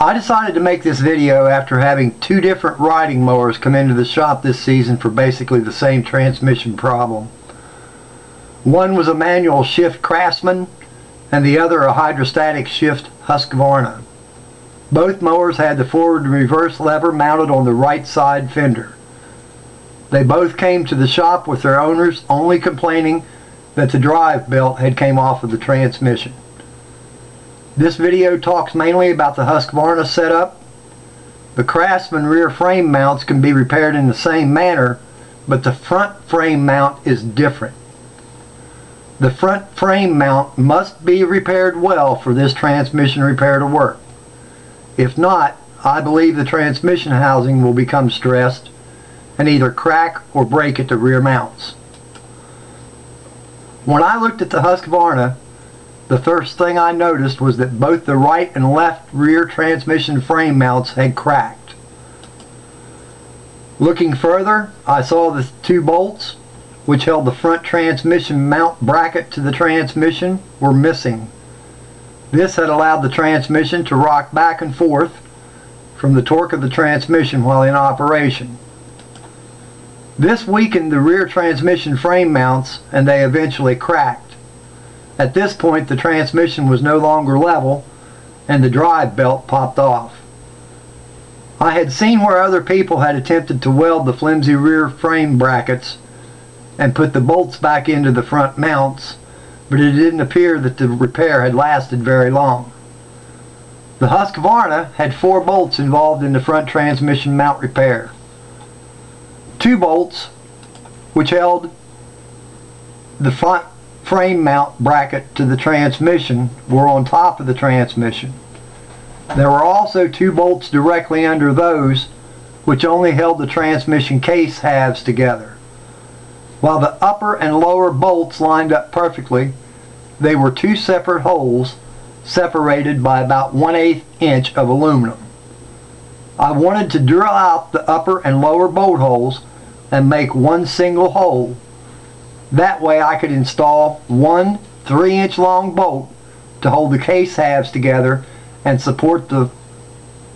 I decided to make this video after having two different riding mowers come into the shop this season for basically the same transmission problem. One was a manual shift Craftsman and the other a hydrostatic shift Husqvarna. Both mowers had the forward and reverse lever mounted on the right side fender. They both came to the shop with their owners only complaining that the drive belt had came off of the transmission. This video talks mainly about the Husqvarna setup. The Craftsman rear frame mounts can be repaired in the same manner, but the front frame mount is different. The front frame mount must be repaired well for this transmission repair to work. If not, I believe the transmission housing will become stressed and either crack or break at the rear mounts. When I looked at the Husqvarna, the first thing I noticed was that both the right and left rear transmission frame mounts had cracked. Looking further, I saw the two bolts, which held the front transmission mount bracket to the transmission, were missing. This had allowed the transmission to rock back and forth from the torque of the transmission while in operation. This weakened the rear transmission frame mounts and they eventually cracked. At this point, the transmission was no longer level and the drive belt popped off. I had seen where other people had attempted to weld the flimsy rear frame brackets and put the bolts back into the front mounts, but it didn't appear that the repair had lasted very long. The Husqvarna had 4 bolts involved in the front transmission mount repair. 2 bolts, which held the front frame mount bracket to the transmission, were on top of the transmission. There were also 2 bolts directly under those, which only held the transmission case halves together. While the upper and lower bolts lined up perfectly, they were 2 separate holes separated by about 1/8 inch of aluminum. I wanted to drill out the upper and lower bolt holes and make one single hole. That way I could install one 3-inch long bolt to hold the case halves together and support the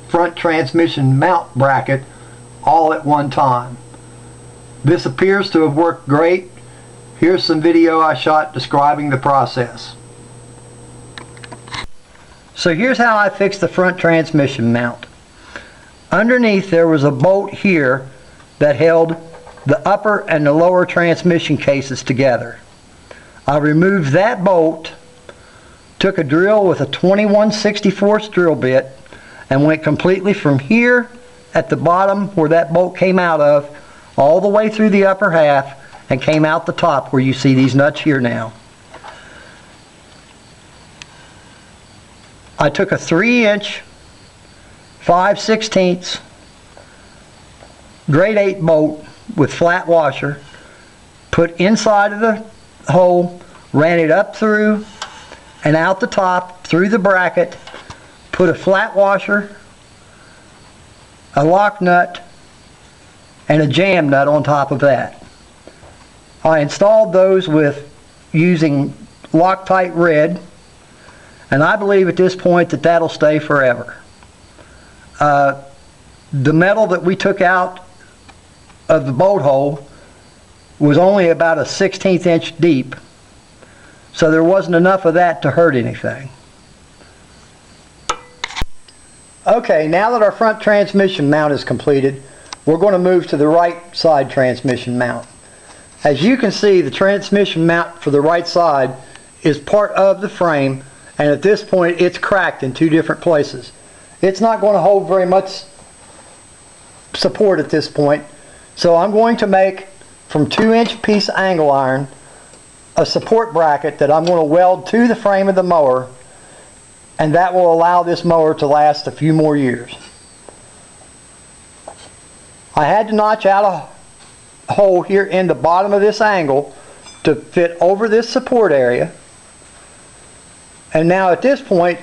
front transmission mount bracket all at one time. This appears to have worked great. Here's some video I shot describing the process. So here's how I fixed the front transmission mount. Underneath there was a bolt here that held the upper and the lower transmission cases together. I removed that bolt, took a drill with a 21/64 drill bit, and went completely from here at the bottom where that bolt came out of all the way through the upper half and came out the top where you see these nuts here now. I took a 3-inch 5/16 grade 8 bolt with flat washer, put inside of the hole, ran it up through and out the top through the bracket, put a flat washer, a lock nut, and a jam nut on top of that. I installed those with using Loctite red, and I believe at this point that that'll stay forever. The metal that we took out of the bolt hole was only about a 1/16 inch deep, so there wasn't enough of that to hurt anything. Okay, now that our front transmission mount is completed, we're going to move to the right side transmission mount. As you can see, the transmission mount for the right side is part of the frame, and at this point it's cracked in 2 different places. It's not going to hold very much support at this point, so I'm going to make from 2-inch piece of angle iron a support bracket that I'm going to weld to the frame of the mower, and that will allow this mower to last a few more years. I had to notch out a hole here in the bottom of this angle to fit over this support area, and now at this point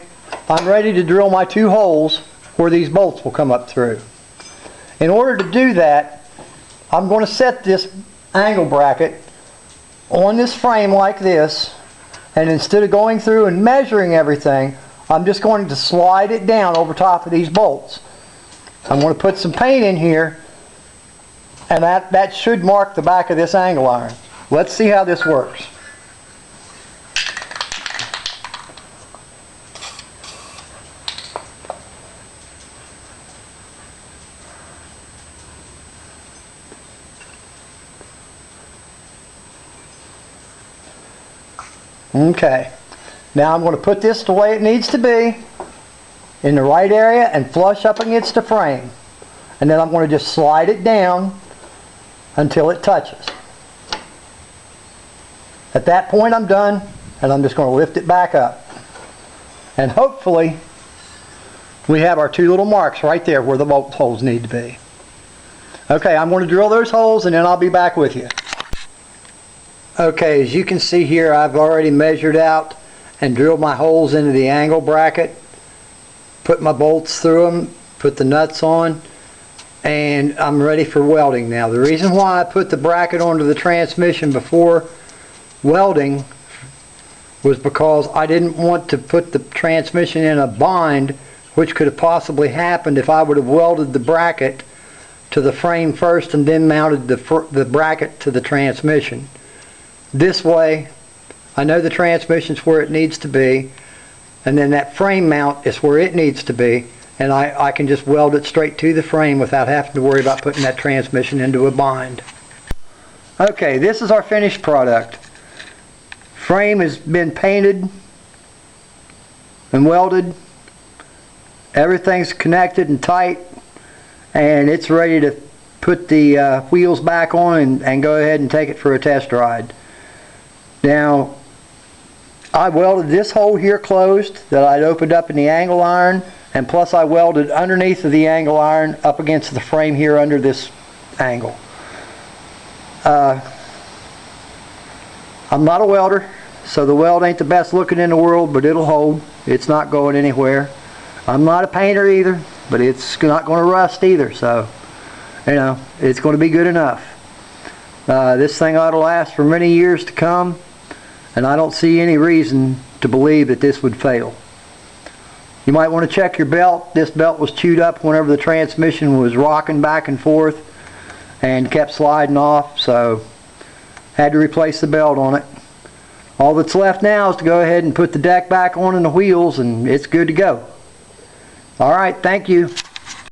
I'm ready to drill my 2 holes where these bolts will come up through. In order to do that, I'm going to set this angle bracket on this frame like this, and instead of going through and measuring everything, I'm just going to slide it down over top of these bolts. I'm going to put some paint in here, and that should mark the back of this angle iron. Let's see how this works. Okay, now I'm going to put this the way it needs to be, in the right area and flush up against the frame. And then I'm going to just slide it down until it touches. At that point I'm done, and I'm just going to lift it back up. And hopefully we have our two little marks right there where the bolt holes need to be. Okay, I'm going to drill those holes and then I'll be back with you. Okay, as you can see here, I've already measured out and drilled my holes into the angle bracket, put my bolts through them, put the nuts on, and I'm ready for welding now. The reason why I put the bracket onto the transmission before welding was because I didn't want to put the transmission in a bind, which could have possibly happened if I would have welded the bracket to the frame first and then mounted the bracket to the transmission. This way I know the transmission's where it needs to be, and then that frame mount is where it needs to be, and I can just weld it straight to the frame without having to worry about putting that transmission into a bind. Okay, this is our finished product. Frame has been painted and welded. Everything's connected and tight, and it's ready to put the wheels back on and go ahead and take it for a test ride. Now, I welded this hole here closed that I'd opened up in the angle iron, and plus I welded underneath of the angle iron up against the frame here under this angle. I'm not a welder, so the weld ain't the best looking in the world, but it'll hold. It's not going anywhere. I'm not a painter either, but it's not going to rust either, so you know, it's going to be good enough. This thing ought to last for many years to come, and I don't see any reason to believe that this would fail. You might want to check your belt. This belt was chewed up whenever the transmission was rocking back and forth and kept sliding off, so had to replace the belt on it. All that's left now is to go ahead and put the deck back on and the wheels, and it's good to go. Alright, thank you.